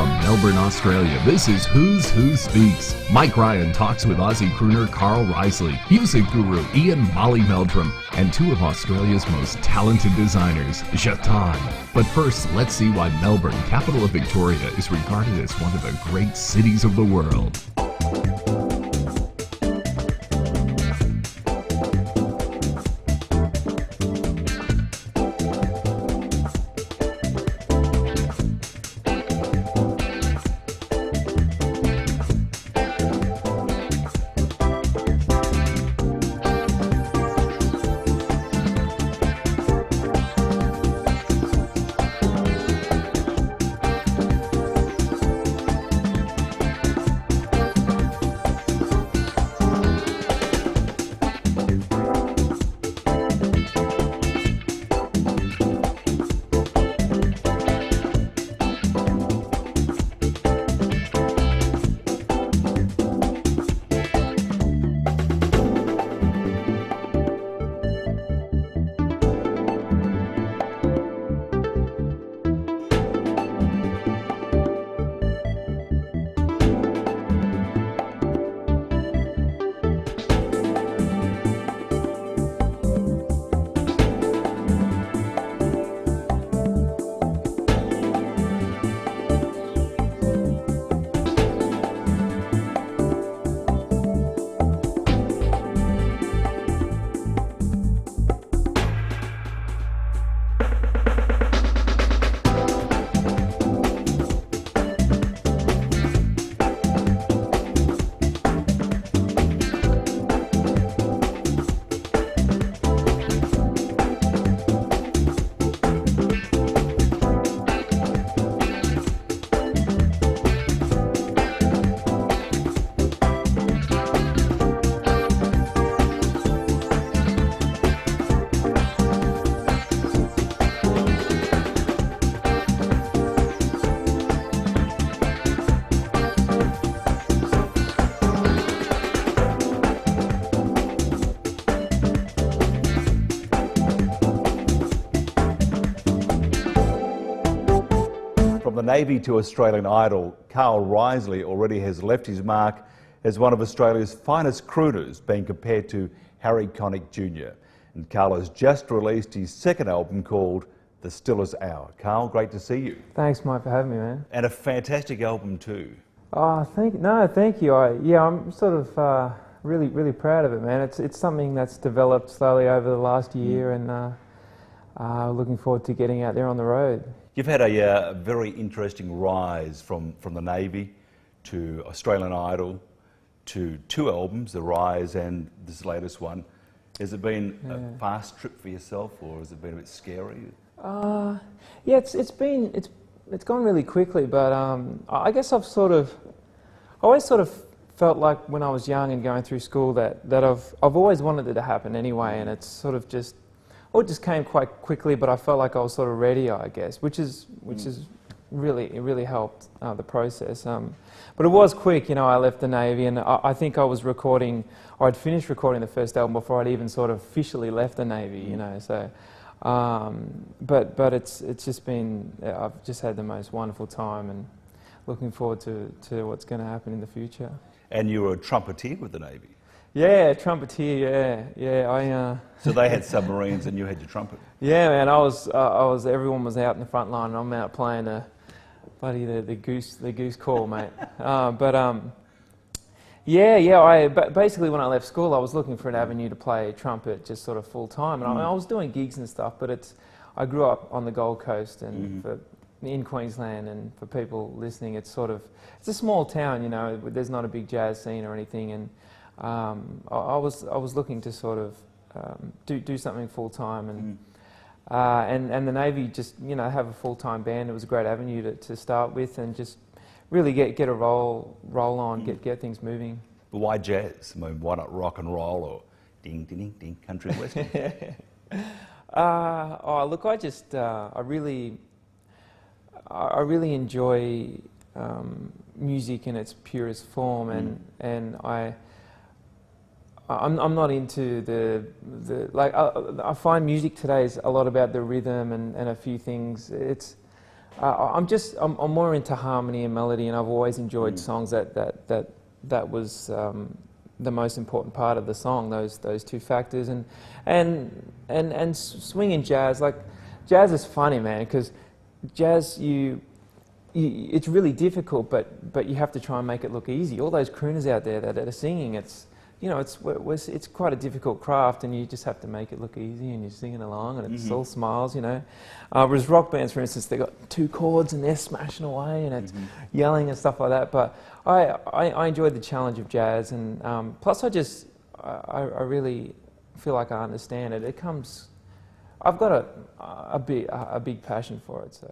From Melbourne, Australia, this is Who's Who Speaks. Mike Ryan talks with Aussie crooner Carl Riseley, music guru Ian Molly Meldrum, and two of Australia's most talented designers, Jatan. But first, let's see why Melbourne, capital of Victoria, is regarded as one of the great cities of the world. From the Navy to Australian Idol, Carl Riseley already has left his mark as one of Australia's finest crooners, being compared to Harry Connick Jr. And Carl has just released his second album called The Stillest Hour. Carl, great to see you. Thanks, Mike, for having me, man. And a fantastic album too. Oh, thank you. I'm sort of really proud of it, man. It's something that's developed slowly over the last year, and looking forward to getting out there on the road. You've had a very interesting rise from the Navy to Australian Idol to two albums, The Rise and this latest one. Has it been a fast trip for yourself, or has it been a bit scary? Yeah, it's gone really quickly, but I guess I've always sort of felt like when I was young and going through school that I've always wanted it to happen anyway, and it's sort of just. It just came quite quickly, but I felt like I was sort of ready, I guess, which is really helped the process. But it was quick, you know. I left the Navy, and I think I was recording, or I'd finished recording the first album before I'd even sort of officially left the Navy, you know. So, but it's just been, I've just had the most wonderful time, and looking forward to what's going to happen in the future. And you were a trumpeter with the Navy. Yeah, trumpeter. Yeah. So they had submarines, and you had your trumpet. Yeah, man. I was. Everyone was out in the front line, and I'm out playing the goose call, mate. Basically, when I left school, I was looking for an avenue to play trumpet, just sort of full time. And I was doing gigs and stuff, but I grew up on the Gold Coast, and in Queensland, and for people listening, it's a small town, you know. There's not a big jazz scene or anything, and I was looking to sort of do something full time, and the Navy just, you know, have a full time band. It was a great avenue to start with, and just really get a roll on, get things moving. But why jazz? I mean, why not rock and roll or ding ding ding, ding country and western? Look, I really enjoy music in its purest form, and I'm not into the I find music today is a lot about the rhythm and a few things. I'm more into harmony and melody, and I've always enjoyed songs that was the most important part of the song. Those two factors, and swing and jazz. Like jazz is funny, man, because jazz it's really difficult, but you have to try and make it look easy. All those crooners out there that are singing, it's quite a difficult craft, and you just have to make it look easy, and you're singing along, and it's all smiles, you know. Whereas rock bands, for instance, they got 2 chords and they're smashing away, and it's yelling and stuff like that. But I enjoyed the challenge of jazz, and plus I really feel like I understand it. I've got a big passion for it, so.